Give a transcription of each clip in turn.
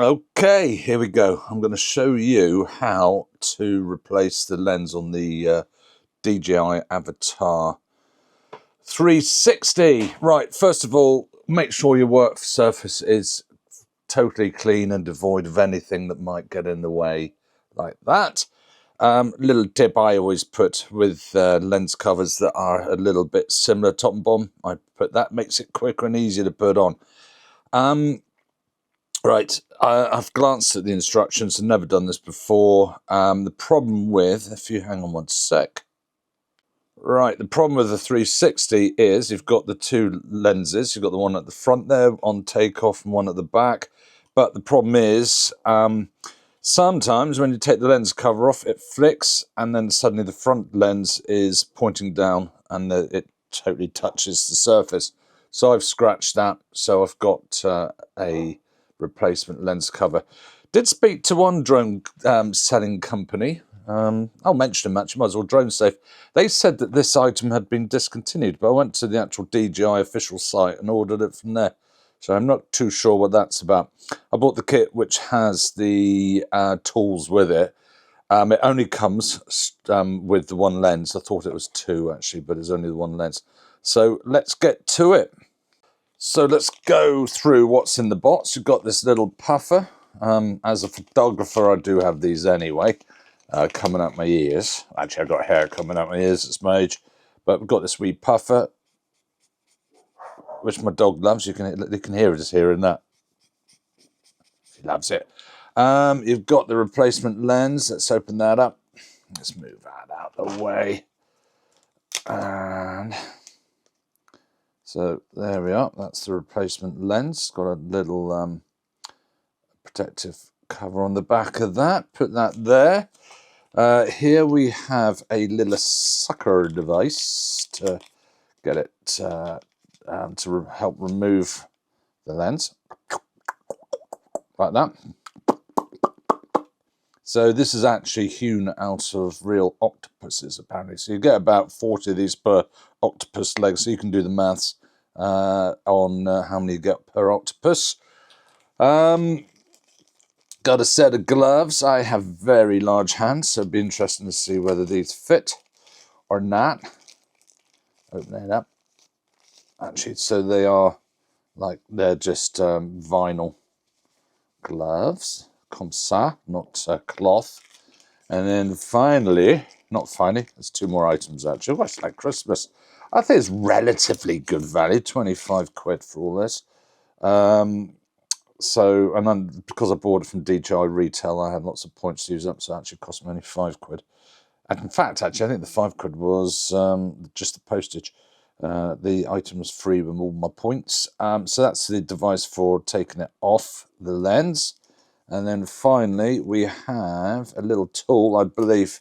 Okay, here we go. I'm going to show you how to replace the lens on the DJI Avata 360. Right, first of all, make sure your work surface is totally clean and devoid of anything that might get in the way like that. Little tip I always put with lens covers that are a little bit similar, top and bottom, I put that, makes it quicker and easier to put on. Right, I've glanced at the instructions and never done this before. The problem with, if you hang on one sec. Right, the problem with the 360 is you've got the two lenses. You've got the one at the front there on takeoff and one at the back. But the problem is sometimes when you take the lens cover off, it flicks and then suddenly the front lens is pointing down and it totally touches the surface. So I've scratched that. So I've got a replacement lens cover. Did speak to one drone selling company. I'll mention them actually, might as well, Drone Safe. They said that this item had been discontinued, but I went to the actual DJI official site and ordered it from there. So I'm not too sure what that's about. I bought the kit which has the tools with it. It only comes with the one lens. I thought it was two actually, but it's only the one lens. So let's get to it. So let's go through what's in the box. You've got this little puffer. As a photographer, I do have these anyway, coming out my ears. Actually, I've got hair coming out my ears, it's my age. But we've got this wee puffer, which my dog loves. You can hear it just hearing that. She loves it. You've got the replacement lens. Let's open that up. Let's move that out of the way. And so there we are. That's the replacement lens. It's got a little protective cover on the back of that. Put that there. Here we have a little sucker device to get it to help remove the lens, like that. So this is actually hewn out of real octopuses, apparently. So you get about 40 of these per octopus leg, so you can do the maths on how many you get per octopus. Got a set of gloves. I have very large hands, so it'd be interesting to see whether these fit or not. Open it up. Actually, so they are they're just vinyl gloves, comme ça, not cloth. And then finally, there's two more items actually. Oh, it's like Christmas. I think it's relatively good value, 25 quid for all this. So, and then because I bought it from DJI Retail, I had lots of points to use up, so it actually cost me only 5 quid. And in fact, actually, I think the 5 quid was just the postage. The item was free with all my points. So that's the device for taking it off the lens. And then finally, we have a little tool, I believe,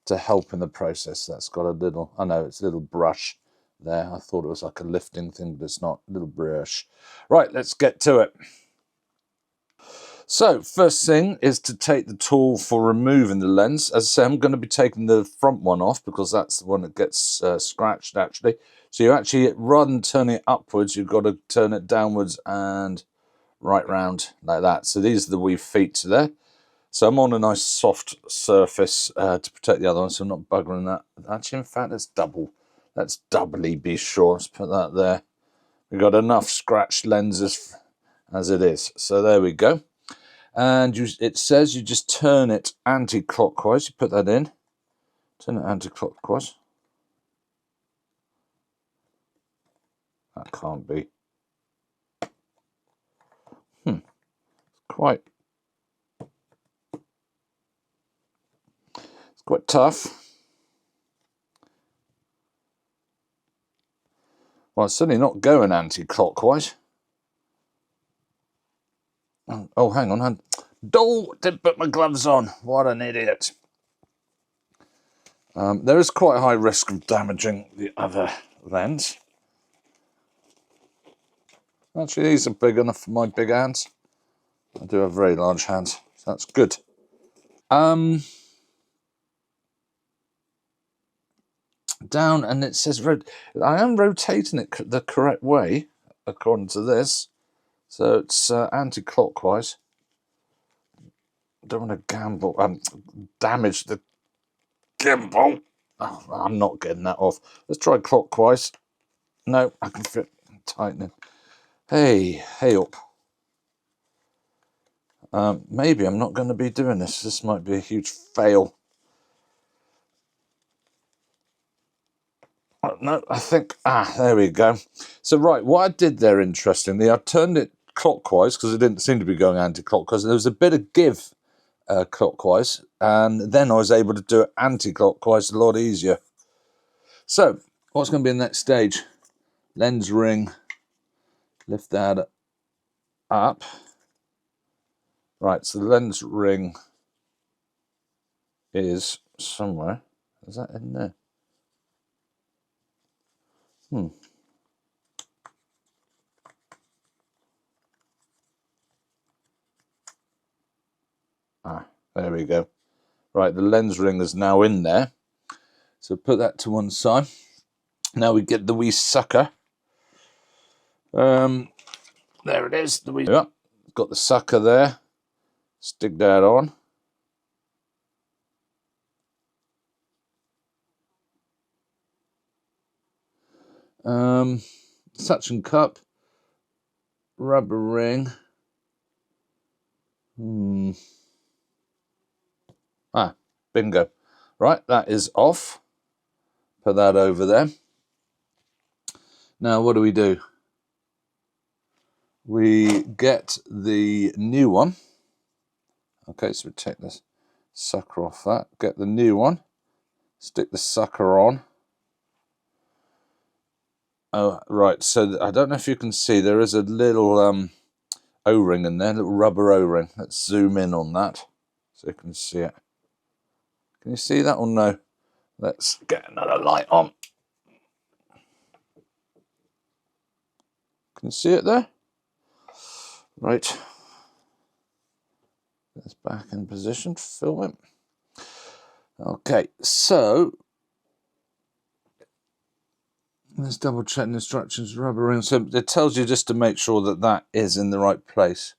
to help in the process. That's got a little, I know it's a little brush there. I thought it was like a lifting thing, but it's not. A little brush. Right, let's get to it. So first thing is to take the tool for removing the lens. As I say, I'm going to be taking the front one off because that's the one that gets scratched actually. So you actually, rather than turning it upwards, you've got to turn it downwards and right round like that. So these are the wee feet there. So I'm on a nice soft surface to protect the other one, so I'm not buggering that. Actually, in fact, let's doubly be sure. Let's put that there. We've got enough scratched lenses as it is. So there we go. And it says you just turn it anti-clockwise. You put that in. Turn it anti-clockwise. That can't be. It's quite tough. Well, it's certainly not going anti-clockwise. Oh, hang on. Didn't put my gloves on. What an idiot. There is quite a high risk of damaging the other lens. Actually, these are big enough for my big hands. I do have very large hands, so that's good. Down, and it says I am rotating it the correct way according to this, so it's anti-clockwise. don't want to gamble, damage the gimbal. Oh, I'm not getting that off. Let's try clockwise. No, I can fit tightening. Hey up. Maybe I'm not going to be doing this. This might be a huge fail. Oh, no, I think, there we go. So, right, what I did there, interestingly, I turned it clockwise because it didn't seem to be going anti-clockwise. There was a bit of give clockwise, and then I was able to do it anti-clockwise a lot easier. So, what's going to be the next stage? Lens ring, lift that up. Right, so the lens ring is somewhere. Is that in there? There we go. Right, the lens ring is now in there. So put that to one side. Now we get the wee sucker. There it is. Got the sucker there. Stick that on. Suction cup. Rubber ring. Bingo. Right, that is off. Put that over there. Now what do? We get the new one. Okay, so we take this sucker off that. Get the new one. Stick the sucker on. Oh, right, so I don't know if you can see, there is a little O-ring in there, a little rubber O-ring. Let's zoom in on that so you can see it. Can you see that or no? Let's get another light on. Can you see it there? Right. It's back in position, film it. Okay, so let's double check the instructions. Rubber ring. So it tells you just to make sure that that is in the right place.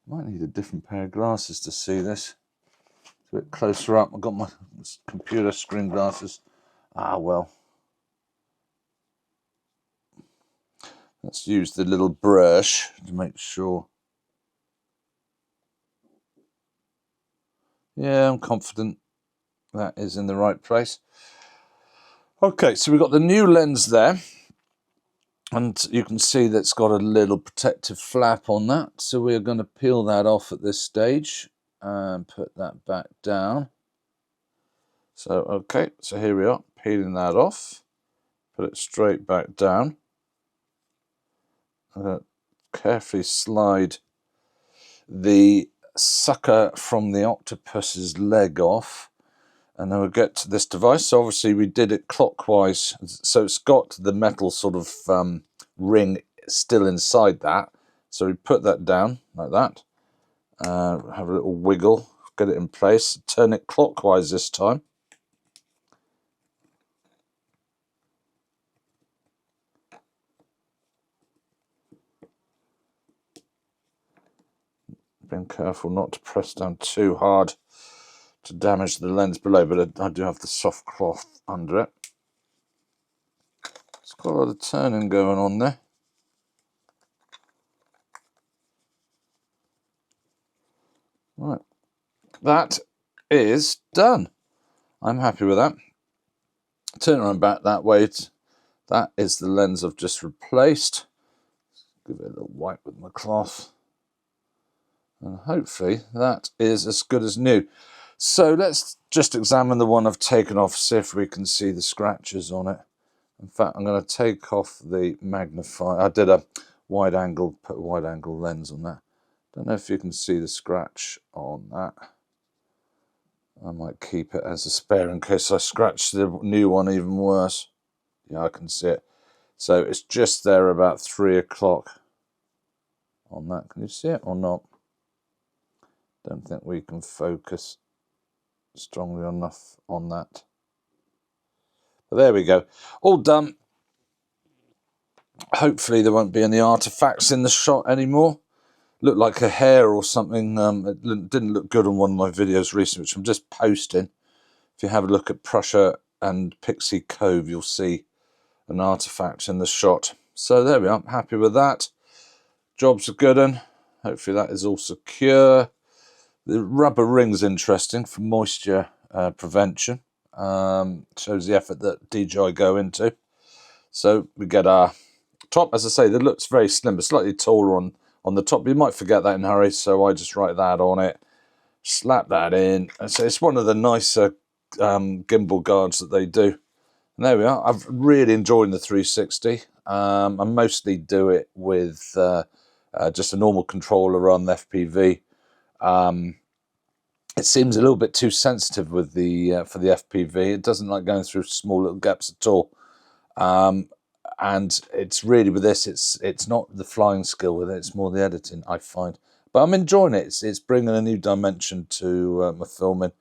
Might need a different pair of glasses to see this. It's a bit closer up. I've got my computer screen glasses. Well. Let's use the little brush to make sure. Yeah, I'm confident that is in the right place. Okay, so we've got the new lens there. And you can see that's got a little protective flap on that. So we're going to peel that off at this stage and put that back down. So, okay, so here we are, peeling that off. Put it straight back down. I'm going to carefully slide the sucker from the octopus's leg off. And then we'll get to this device. So obviously we did it clockwise. So it's got the metal sort of ring still inside that. So we put that down like that. Have a little wiggle. Get it in place. Turn it clockwise this time. Being careful not to press down too hard to damage the lens below, but I do have the soft cloth under it. It's got a lot of turning going on there. Right, that is done. I'm happy with that. Turn around back that way. That is the lens I've just replaced. Give it a little wipe with my cloth. And hopefully that is as good as new. So let's just examine the one I've taken off, see if we can see the scratches on it. In fact, I'm going to take off the magnifier. I did a wide angle, put a wide angle lens on that. Don't know if you can see the scratch on that. I might keep it as a spare in case I scratch the new one even worse. Yeah, I can see it. So it's just there about 3 o'clock on that. Can you see it or not? Don't think we can focus strongly enough on that. But there we go. All done. Hopefully there won't be any artifacts in the shot anymore. looked like a hair or something. It didn't look good on one of my videos recently, which I'm just posting. If you have a look at Prussia and Pixie Cove, you'll see an artifact in the shot. So there we are, I'm happy with that. Job's a good one. Hopefully that is all secure. The rubber ring's interesting for moisture prevention. Shows the effort that DJI go into. So we get our top, as I say, that looks very slim, but slightly taller on the top. You might forget that in a hurry, so I just write that on it, slap that in. And so it's one of the nicer gimbal guards that they do. And there we are. I've really enjoyed the 360. I mostly do it with just a normal controller on the FPV. It seems a little bit too sensitive with the for the FPV. It doesn't like going through small little gaps at all. And it's really, with this, it's not the flying skill with it, it's more the editing, I find. But I'm enjoying it. It's bringing a new dimension to my filming.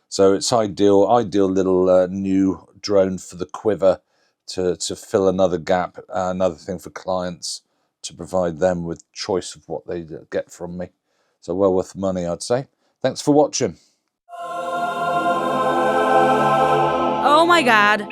So it's ideal little new drone for the quiver to fill another gap, another thing for clients, to provide them with choice of what they get from me. So well worth the money, I'd say. Thanks for watching. Oh my God.